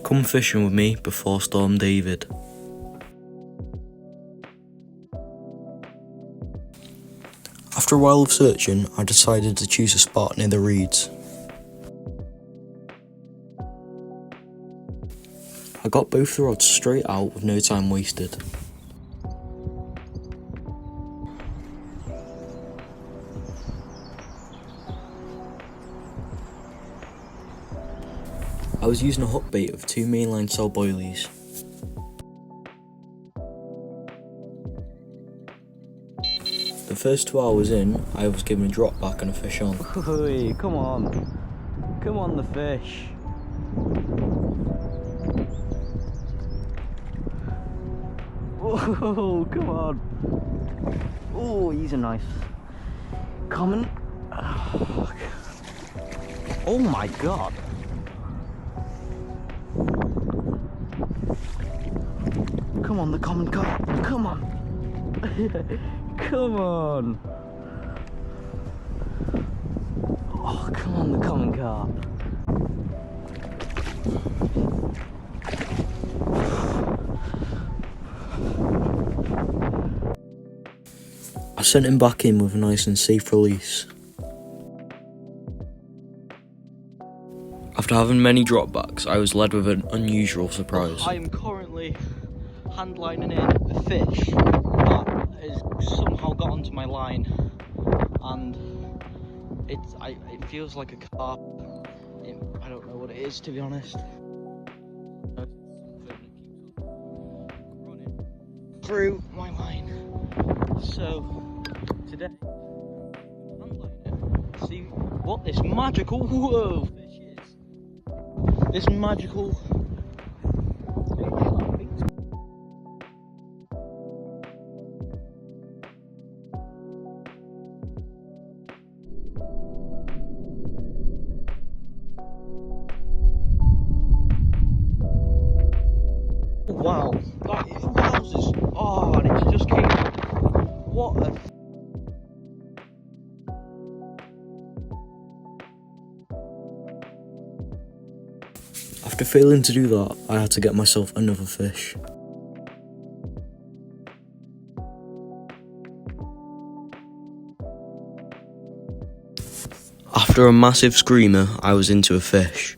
Come fishing with me before Storm David. After a while of searching, I decided to choose a spot near the reeds. I got both the rods straight out with no time wasted. I was using a hook bait of 2 mainline cell boilies. The first 2 hours in, I was given a drop back and a fish on. Hey, come on. Come on, the fish. Oh, come on. Oh, he's a nice common. Oh my god. Come on, the common carp. Come on. Come on. Oh, come on, the common carp. I sent him back in with a nice and safe release. After having many dropbacks, I was led with an unusual surprise. I am currently handlining in a fish that has somehow got onto my line, and it feels like a carp. I don't know what it is, to be honest. Running through my line. So today, handlining it, see what this magical fish is. This magical fish. Wow, that is wowzers. Oh, and it just came. What a. After failing to do that, I had to get myself another fish. After a massive screamer, I was into a fish.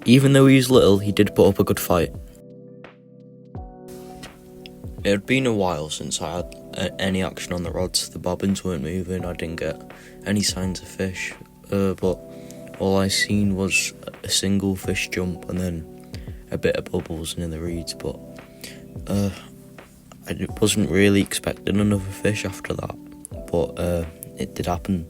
Even though he was little, he did put up a good fight. It had been a while since I had any action on the rods. The bobbins weren't moving, I didn't get any signs of fish, but all I seen was a single fish jump and then a bit of bubbles in the reeds, but I wasn't really expecting another fish after that, but it did happen.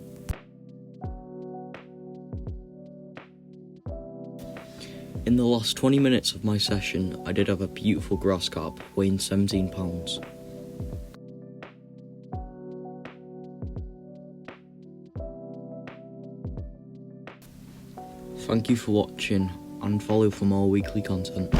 In the last 20 minutes of my session, I did have a beautiful grass carp weighing 17 pounds. Thank you for watching and follow for more weekly content.